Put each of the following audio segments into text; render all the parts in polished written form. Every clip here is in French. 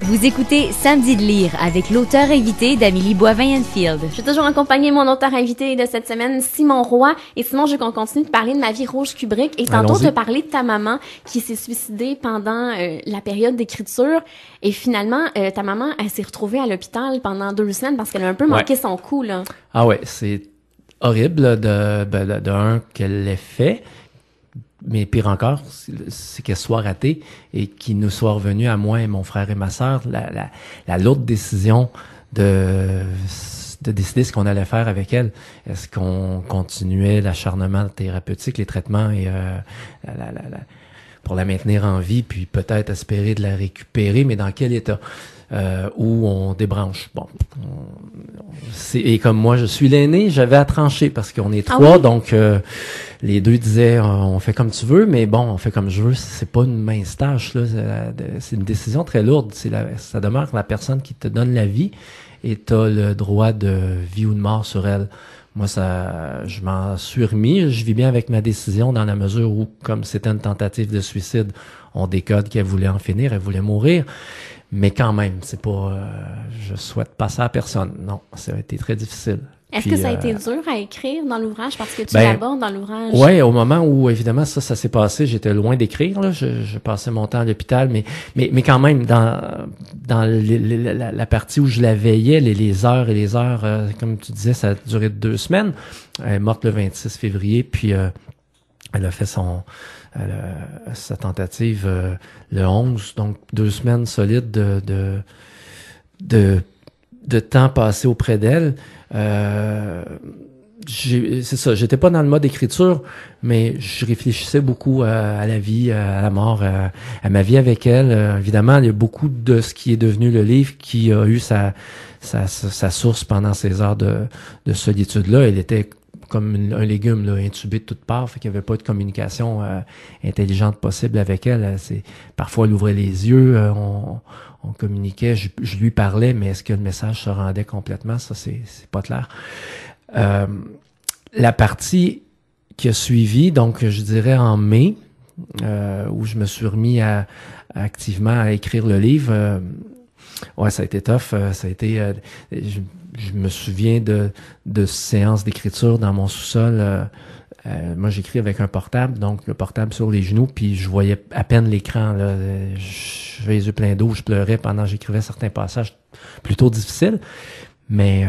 Vous écoutez Samedi de lire avec l'auteur invité d'Amélie Boivin-Enfield. Je suis toujours accompagnée de mon auteur invité de cette semaine, Simon Roy. Et Simon, je vais qu'on continue de parler de Ma vie rouge Kubrick. Et tantôt, te parler de ta maman qui s'est suicidée pendant la période d'écriture. Et finalement, ta maman, elle s'est retrouvée à l'hôpital pendant 2 semaines parce qu'elle a un peu manqué son coup, là. Ah ouais, c'est horrible là, de un qu'elle l'ait fait. Mais pire encore, c'est qu'elle soit ratée et qu'il nous soit revenu à moi et mon frère et ma sœur la lourde décision de décider ce qu'on allait faire avec elle. Est-ce qu'on continuait l'acharnement thérapeutique, les traitements et pour la maintenir en vie, puis peut-être espérer de la récupérer, mais dans quel état? Où on débranche. Bon, et comme moi, je suis l'aîné, j'avais à trancher parce qu'on est 3, oui. Donc les 2 disaient on fait comme tu veux, mais bon, on fait comme je veux. C'est pas une mince tâche là. C'est une décision très lourde. Ça demeure la personne qui te donne la vie et t'as le droit de vie ou de mort sur elle. Moi, je m'en suis remis. Je vis bien avec ma décision dans la mesure où, comme c'était une tentative de suicide, on décode qu'elle voulait en finir, elle voulait mourir. Mais quand même, c'est pas... je souhaite pas ça à personne. Non, ça a été très difficile. Est-ce que ça a été dur à écrire dans l'ouvrage parce que tu l'abordes dans l'ouvrage? Ouais, au moment où évidemment ça s'est passé, j'étais loin d'écrire. Là, je passais mon temps à l'hôpital, mais quand même dans la partie où je la veillais, les heures et les heures, comme tu disais, ça a duré 2 semaines. Elle est morte le 26 février, puis elle a fait sa tentative le 11, donc 2 semaines solides de temps passé auprès d'elle. C'est ça, j'étais pas dans le mode écriture, mais je réfléchissais beaucoup à la vie, à la mort, à ma vie avec elle. Évidemment, il y a beaucoup de ce qui est devenu le livre qui a eu sa source pendant ces heures de solitude-là. Elle était comme un légume là, intubé de toutes parts, fait qu'il n'y avait pas de communication intelligente possible avec elle. Parfois, elle ouvrait les yeux, on communiquait, je lui parlais, mais est-ce que le message se rendait complètement? Ça, c'est pas clair. La partie qui a suivi, donc je dirais en mai, où je me suis remis activement à écrire le livre, ouais, ça a été tough. Ça a été... je me souviens de séances d'écriture dans mon sous-sol. Moi, j'écris avec un portable, donc le portable sur les genoux, puis je voyais à peine l'écran. Là. J'avais les yeux pleins d'eau, je pleurais pendant que j'écrivais certains passages plutôt difficiles. Mais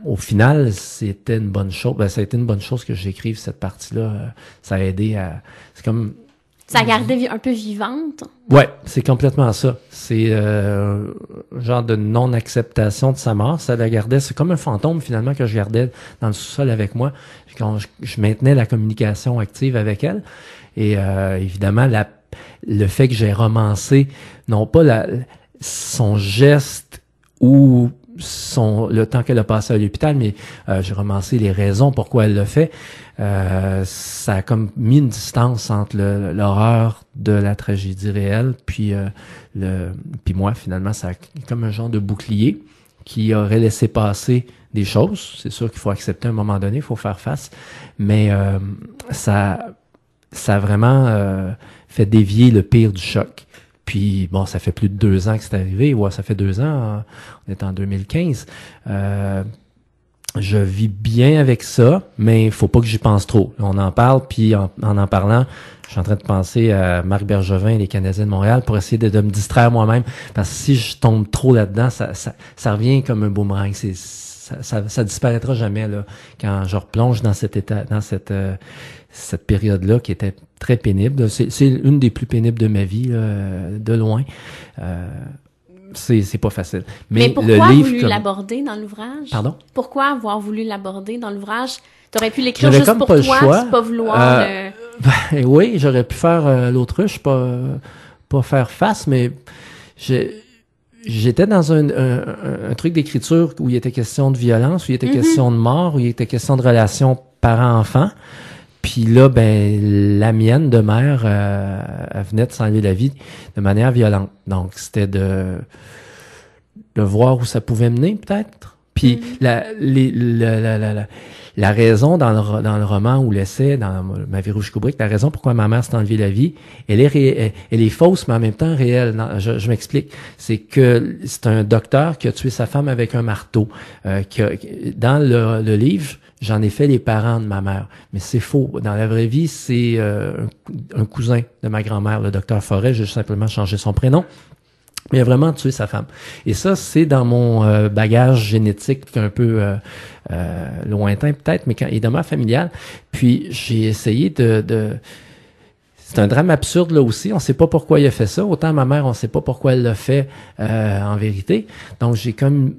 au final, c'était une bonne chose. Ça a été une bonne chose que j'écrive cette partie-là. Ça a aidé à... C'est comme... Ça gardait un peu vivante? Ouais, c'est complètement ça. C'est un genre de non-acceptation de sa mort. Ça la gardait, c'est comme un fantôme finalement que je gardais dans le sous-sol avec moi quand je maintenais la communication active avec elle. Et évidemment, le fait que j'ai romancé, non pas son geste ou le temps qu'elle a passé à l'hôpital, mais j'ai romancé les raisons pourquoi elle l'a fait. Ça a comme mis une distance entre l'horreur de la tragédie réelle puis moi finalement ça a comme un genre de bouclier qui aurait laissé passer des choses. C'est sûr qu'il faut accepter à un moment donné, il faut faire face, mais ça a vraiment fait dévier le pire du choc. Puis, bon, ça fait plus de 2 ans que c'est arrivé. Ouais, ça fait 2 ans. On est en 2015. Je vis bien avec ça, mais il faut pas que j'y pense trop. On en parle, puis en parlant, je suis en train de penser à Marc Bergevin et les Canadiens de Montréal pour essayer de me distraire moi-même. Parce que si je tombe trop là-dedans, ça revient comme un boomerang. Ça disparaîtra jamais là quand je replonge dans cet état, dans cette période-là qui était très pénible. C'est une des plus pénibles de ma vie là, de loin. C'est pas facile. Mais pourquoi le livre, voulu l'aborder dans l'ouvrage? Pardon? Pourquoi avoir voulu l'aborder dans l'ouvrage? T'aurais pu l'écrire J'avais juste pour pas toi, pas vouloir oui, j'aurais pu faire l'autruche, pas faire face, mais j'étais dans un truc d'écriture où il était question de violence, où il était question de mort, où il était question de relation parent-enfant. Puis là, la mienne de mère, elle venait de s'enlever la vie de manière violente. Donc, c'était de voir où ça pouvait mener, peut-être. Puis la raison dans le roman ou l'essai, dans Ma vie rouge Kubrick, la raison pourquoi ma mère s'est enlevée la vie, elle est fausse, mais en même temps réelle. Non, je m'explique. C'est que c'est un docteur qui a tué sa femme avec un marteau. Dans le livre, j'en ai fait les parents de ma mère. Mais c'est faux. Dans la vraie vie, c'est un cousin de ma grand-mère, le docteur Forêt. J'ai simplement changé son prénom. Mais il a vraiment tué sa femme. Et ça, c'est dans mon bagage génétique un peu lointain peut-être, mais et dans ma familiale. Puis j'ai essayé c'est un drame absurde là aussi. On ne sait pas pourquoi il a fait ça. Autant ma mère, on ne sait pas pourquoi elle l'a fait en vérité. Donc c'est comme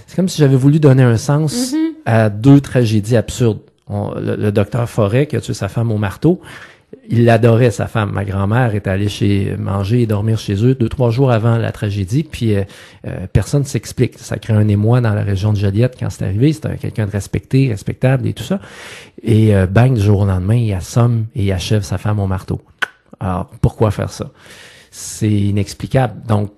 si j'avais voulu donner un sens à deux tragédies absurdes. Le docteur Forêt qui a tué sa femme au marteau. Il adorait sa femme. Ma grand-mère est allée manger et dormir chez eux 2-3 jours avant la tragédie, puis personne ne s'explique. Ça crée un émoi dans la région de Joliette quand c'est arrivé. C'était quelqu'un de respectable et tout ça. Et bang, du jour au lendemain, il assomme et il achève sa femme au marteau. Alors, pourquoi faire ça? C'est inexplicable. Donc,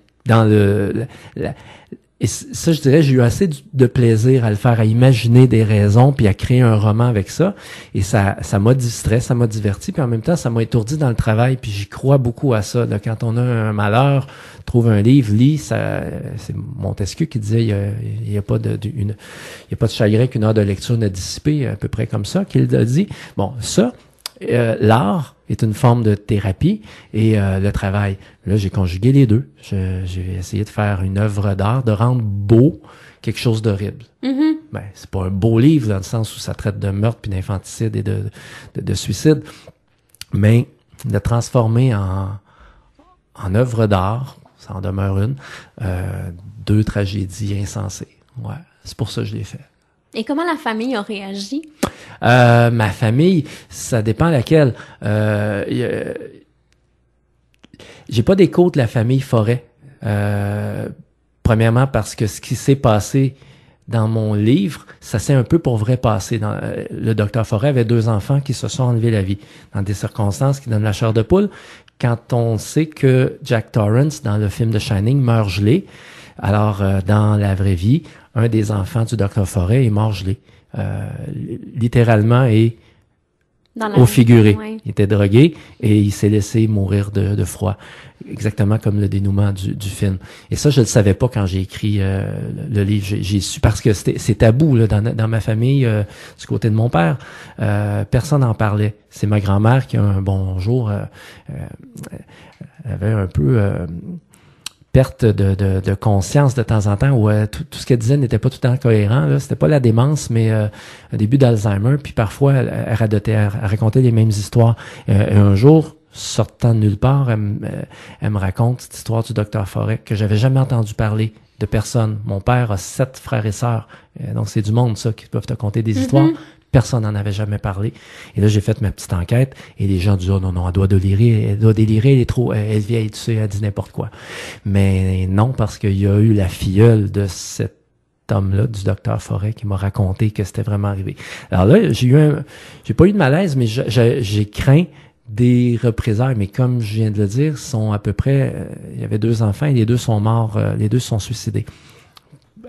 et ça, je dirais, j'ai eu assez de plaisir à le faire, à imaginer des raisons, puis à créer un roman avec ça. Et ça m'a distrait, ça m'a diverti, puis en même temps, ça m'a étourdi dans le travail, puis j'y crois beaucoup à ça. Là, quand on a un malheur, trouve un livre, lis, c'est Montesquieu qui disait, il y a pas de chagrin qu'une heure de lecture n'a dissipé, à peu près comme ça, qu'il a dit. Bon, ça, l'art est une forme de thérapie et le travail. Là, j'ai conjugué les deux. J'ai essayé de faire une œuvre d'art, de rendre beau quelque chose d'horrible. Mm-hmm. Ben, c'est pas un beau livre dans le sens où ça traite de meurtre puis d'infanticide et de suicide, mais de transformer en œuvre d'art, ça en demeure une, deux tragédies insensées. Ouais, c'est pour ça que je l'ai fait. Et comment la famille a réagi? Ma famille, ça dépend laquelle. J'ai pas d'écho de la famille Forêt. Premièrement parce que ce qui s'est passé dans mon livre, ça s'est un peu pour vrai passé. Le docteur Forêt avait 2 enfants qui se sont enlevés la vie dans des circonstances qui donnent la chair de poule. Quand on sait que Jack Torrance, dans le film The Shining, meurt gelé, alors dans la vraie vie, un des enfants du docteur Forêt est mort gelé. Littéralement et au figuré. Ouais. Il était drogué et il s'est laissé mourir de froid. Exactement comme le dénouement du film. Et ça, je ne le savais pas quand j'ai écrit le livre. J'ai su parce que c'est tabou là, dans ma famille, du côté de mon père. Personne n'en parlait. C'est ma grand-mère qui, un bon jour, avait un peu... perte de conscience de temps en temps où tout ce qu'elle disait n'était pas tout le temps cohérent. Là. C'était pas la démence, mais un début d'Alzheimer. Puis parfois, elle radotait, elle racontait les mêmes histoires. Un jour, sortant de nulle part, elle me raconte cette histoire du docteur Forêt que j'avais jamais entendu parler de personne. Mon père a 7 frères et sœurs. Donc c'est du monde, ça, qui peuvent te conter des histoires. Personne n'en avait jamais parlé. Et là, j'ai fait ma petite enquête et les gens disent « Oh non, elle doit délirer, elle est trop, elle est vieille, tu sais, elle dit n'importe quoi. » Mais non, parce qu'il y a eu la filleule de cet homme-là, du docteur Forêt, qui m'a raconté que c'était vraiment arrivé. Alors là, j'ai pas eu de malaise, mais j'ai craint des représailles. Mais comme je viens de le dire, sont à peu près, il y avait 2 enfants et les 2 sont morts, les 2 sont suicidés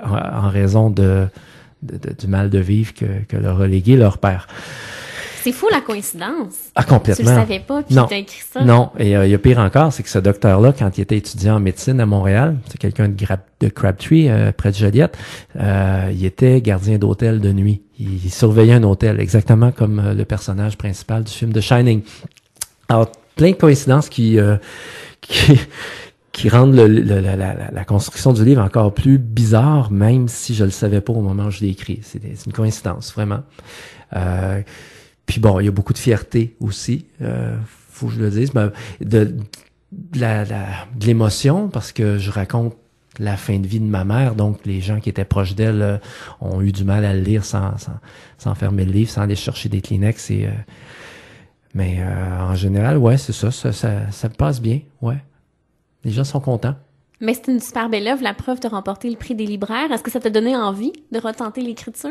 en raison du mal de vivre que leur a légué leur père. C'est fou la coïncidence. Ah, complètement. Tu le savais pas, puis t'as écrit ça. Non, et il y a pire encore, c'est que ce docteur-là, quand il était étudiant en médecine à Montréal, c'est quelqu'un de Crabtree, près de Joliette, il était gardien d'hôtel de nuit. Il surveillait un hôtel, exactement comme le personnage principal du film The Shining. Alors, plein de coïncidences qui rendent la construction du livre encore plus bizarre, même si je le savais pas au moment où je l'ai écrit. C'est une coïncidence, vraiment. Puis bon, il y a beaucoup de fierté aussi, faut que je le dise, de l'émotion, parce que je raconte la fin de vie de ma mère, donc les gens qui étaient proches d'elle ont eu du mal à le lire sans fermer le livre, sans aller chercher des Kleenex. Mais en général, ouais, c'est ça me passe bien, ouais. Les gens sont contents. Mais c'est une super belle œuvre, la preuve de remporter le prix des libraires. Est-ce que ça t'a donné envie de retenter l'écriture?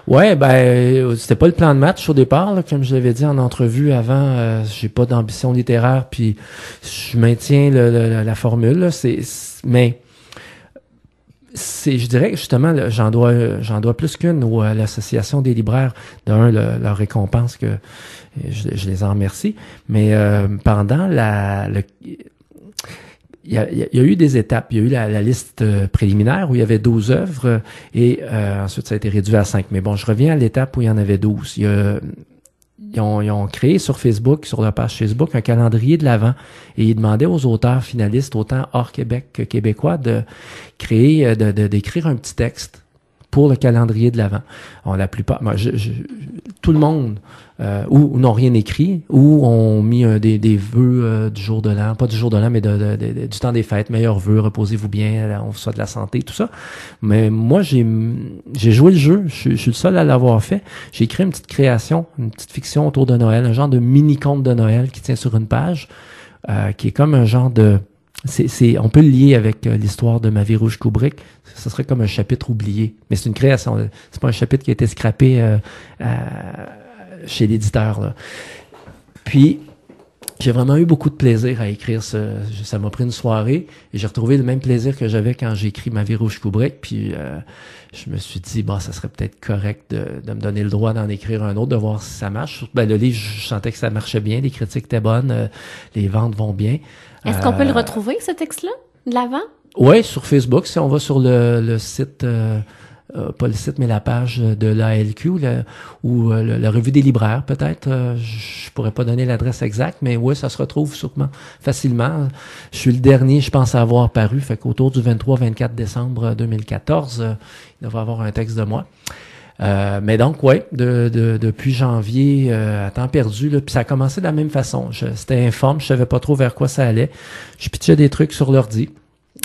Ouais, c'était pas le plan de match au départ, là, comme je l'avais dit en entrevue avant. J'ai pas d'ambition littéraire, puis je maintiens la formule. Là, mais je dirais que justement, j'en dois plus qu'une à l'Association des libraires. Leur récompense que je les en remercie. Mais pendant il y a eu des étapes. Il y a eu la liste préliminaire où il y avait 12 œuvres et ensuite ça a été réduit à 5. Mais bon, je reviens à l'étape où il y en avait 12. Ils ont créé sur Facebook, sur leur page Facebook, un calendrier de l'Avent et ils demandaient aux auteurs finalistes, autant hors Québec que québécois, de créer, d'écrire un petit texte pour le calendrier de l'Avent. La plupart, tout le monde, ou n'ont rien écrit, ou ont mis des vœux du jour de l'an, pas du jour de l'an, mais du temps des fêtes, meilleurs vœux, reposez-vous bien, on vous souhaite de la santé, tout ça. Mais moi, j'ai joué le jeu, je suis le seul à l'avoir fait. J'ai écrit une petite création, une petite fiction autour de Noël, un genre de mini-conte de Noël qui tient sur une page, qui est comme un genre de... on peut le lier avec l'histoire de Ma vie rouge Kubrick. Ce serait comme un chapitre oublié. Mais c'est une création. C'est pas un chapitre qui a été scrappé chez l'éditeur, là. Puis, j'ai vraiment eu beaucoup de plaisir à écrire ça m'a pris une soirée et j'ai retrouvé le même plaisir que j'avais quand j'ai écrit Ma vie rouge Kubrick. Puis, je me suis dit, ça serait peut-être correct de me donner le droit d'en écrire un autre, de voir si ça marche. Le livre, je sentais que ça marchait bien, les critiques étaient bonnes, les ventes vont bien. Est-ce qu'on peut le retrouver, ce texte-là, de l'Avent? Oui, sur Facebook. Si on va sur le site, pas le site, mais la page de l'ALQ, ou la revue des libraires, peut-être. Je pourrais pas donner l'adresse exacte, mais oui, ça se retrouve sûrement facilement. Je suis le dernier, je pense, à avoir paru. Fait qu'autour du 23-24 décembre 2014, il devrait y avoir un texte de moi. Mais donc, ouais, depuis janvier, à temps perdu, là, puis ça a commencé de la même façon. C'était informe, je savais pas trop vers quoi ça allait. Je pitchais des trucs sur l'ordi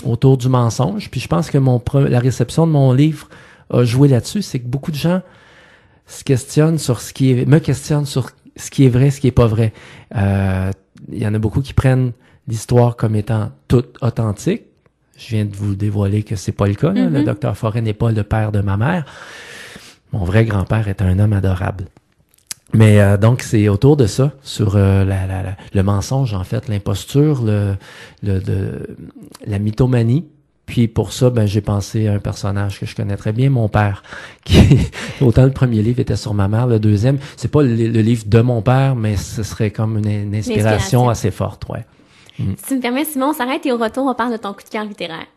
autour du mensonge, puis je pense que la réception de mon livre a joué là-dessus. C'est que beaucoup de gens me questionnent sur ce qui est vrai, ce qui est pas vrai. Il y en a beaucoup qui prennent l'histoire comme étant toute authentique. Je viens de vous dévoiler que c'est pas le cas. Là. Le docteur Forêt n'est pas le père de ma mère. Mon vrai grand-père est un homme adorable. Mais donc, c'est autour de ça, sur le mensonge, en fait, l'imposture, la mythomanie. Puis pour ça, j'ai pensé à un personnage que je connais très bien, mon père. Autant le premier livre était sur ma mère, le deuxième, c'est pas le livre de mon père, mais ce serait comme une inspiration assez forte, ouais. Si tu me permets, Simon, on s'arrête et au retour, on parle de ton coup de cœur littéraire.